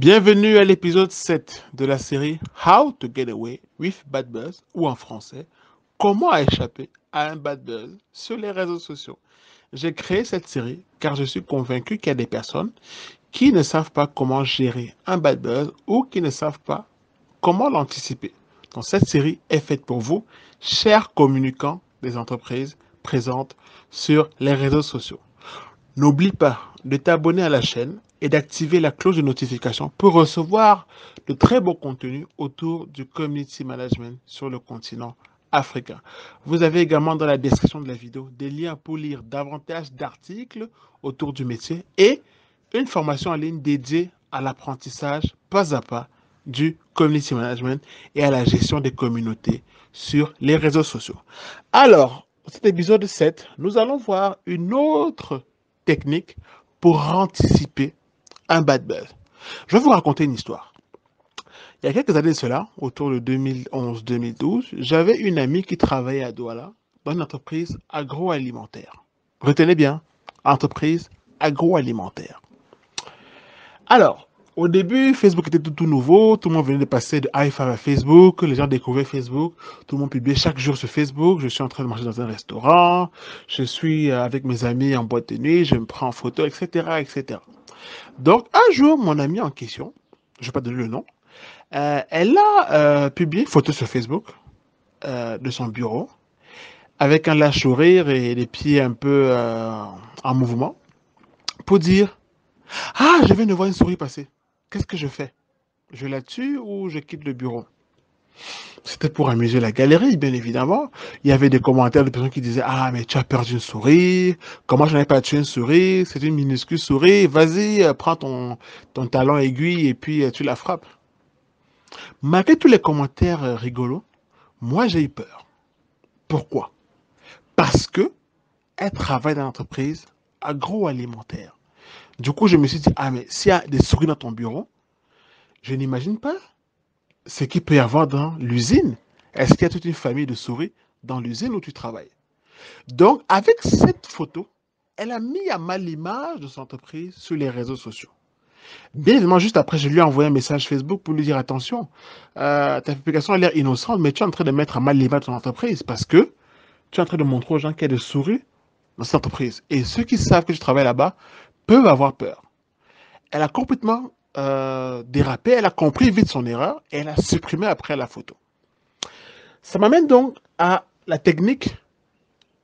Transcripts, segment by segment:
Bienvenue à l'épisode 7 de la série How to Get Away with Bad Buzz, ou en français, Comment échapper à un bad buzz sur les réseaux sociaux. J'ai créé cette série car je suis convaincu qu'il y a des personnes qui ne savent pas comment gérer un bad buzz ou qui ne savent pas comment l'anticiper. Donc cette série est faite pour vous, chers communicants des entreprises présentes sur les réseaux sociaux. N'oublie pas de t'abonner à la chaîne et d'activer la cloche de notification pour recevoir de très beaux contenus autour du community management sur le continent africain. Vous avez également dans la description de la vidéo des liens pour lire davantage d'articles autour du métier et une formation en ligne dédiée à l'apprentissage pas à pas du community management et à la gestion des communautés sur les réseaux sociaux. Alors, dans cet épisode 7, nous allons voir une autre technique pour anticiper un bad buzz. Je vais vous raconter une histoire. Il y a quelques années de cela, autour de 2011-2012, j'avais une amie qui travaillait à Douala dans une entreprise agroalimentaire. Retenez bien, entreprise agroalimentaire. Alors, au début, Facebook était tout nouveau, tout le monde venait de passer de iPhone à Facebook, les gens découvraient Facebook, tout le monde publiait chaque jour sur Facebook, je suis en train de manger dans un restaurant, je suis avec mes amis en boîte de nuit, je me prends en photo, etc., etc. Donc, un jour, mon ami en question, je ne vais pas donner le nom, elle a publié une photo sur Facebook de son bureau, avec un lâche sourire et les pieds un peu en mouvement, pour dire ah, je viens de voir une souris passer. Qu'est-ce que je fais? Je la tue ou je quitte le bureau? C'était pour amuser la galerie, bien évidemment. Il y avait des commentaires de personnes qui disaient ah, mais tu as perdu une souris. Comment je n'avais pas tué une souris? C'est une minuscule souris. Vas-y, prends ton talon aiguille et puis tu la frappes. Malgré tous les commentaires rigolos, moi j'ai eu peur. Pourquoi? Parce que elle travaille dans l'entreprise agroalimentaire. Du coup, je me suis dit ah, mais s'il y a des souris dans ton bureau, je n'imagine pas ce qu'il peut y avoir dans l'usine. Est-ce qu'il y a toute une famille de souris dans l'usine où tu travailles? Donc, avec cette photo, elle a mis à mal l'image de son entreprise sur les réseaux sociaux. Bien évidemment, juste après, je lui ai envoyé un message Facebook pour lui dire attention, ta publication a l'air innocente, mais tu es en train de mettre à mal l'image de ton entreprise parce que tu es en train de montrer aux gens qu'il y a des souris dans cette entreprise. Et ceux qui savent que je travaille là-bas peuvent avoir peur. Elle a complètement dérapé, elle a compris vite son erreur et elle a supprimé après la photo. Ça m'amène donc à la technique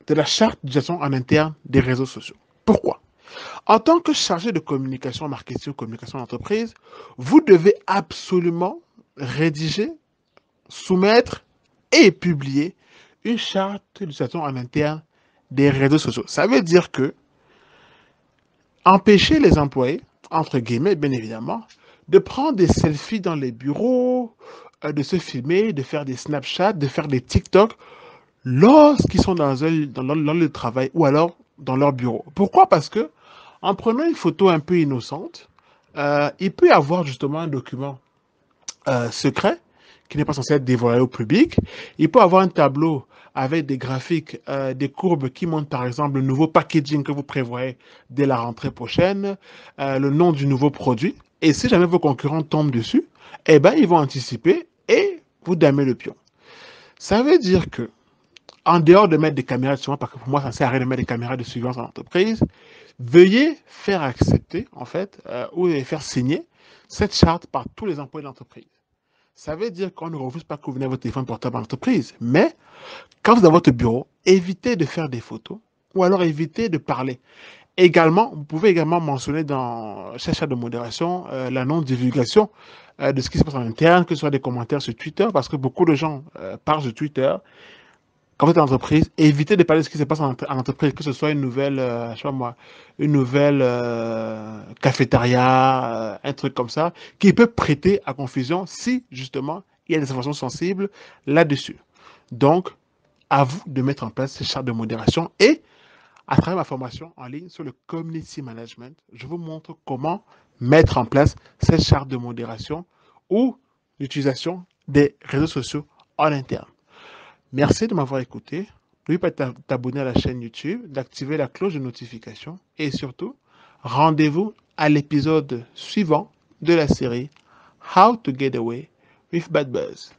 de la charte d'utilisation en interne des réseaux sociaux. Pourquoi? En tant que chargé de communication, marketing, communication d'entreprise, vous devez absolument rédiger, soumettre et publier une charte d'utilisation en interne des réseaux sociaux. Ça veut dire que empêcher les employés, entre guillemets, bien évidemment, de prendre des selfies dans les bureaux, de se filmer, de faire des Snapchat, de faire des TikTok lorsqu'ils sont dans le travail ou alors dans leur bureau. Pourquoi? Parce que en prenant une photo un peu innocente, il peut y avoir justement un document secret qui n'est pas censé être dévoilé au public. Il peut avoir un tableau avec des graphiques, des courbes qui montrent par exemple le nouveau packaging que vous prévoyez dès la rentrée prochaine, le nom du nouveau produit. Et si jamais vos concurrents tombent dessus, eh ben, ils vont anticiper et vous damer le pion. Ça veut dire que en dehors de mettre des caméras de surveillance, parce que pour moi, ça ne sert à rien de mettre des caméras de surveillance en entreprise, veuillez faire accepter, en fait, ou faire signer cette charte par tous les employés de l'entreprise. Ça veut dire qu'on ne refuse pas que vous venez à votre téléphone portable en entreprise, mais quand vous êtes dans votre bureau, évitez de faire des photos ou alors évitez de parler. Également, vous pouvez également mentionner dans cette charte de modération la non-divulgation de ce qui se passe en interne, que ce soit des commentaires sur Twitter, parce que beaucoup de gens parlent sur Twitter. Quand vous êtes en entreprise, évitez de parler de ce qui se passe en entreprise, que ce soit une nouvelle, je sais pas moi, une nouvelle cafétéria, un truc comme ça, qui peut prêter à confusion si, justement, il y a des informations sensibles là-dessus. Donc, à vous de mettre en place ces chartes de modération et, à travers ma formation en ligne sur le community management, je vous montre comment mettre en place cette charte de modération ou l'utilisation des réseaux sociaux en interne. Merci de m'avoir écouté. N'oublie pas de t'abonner à la chaîne YouTube, d'activer la cloche de notification et surtout, rendez-vous à l'épisode suivant de la série How to Get Away with Bad Buzz.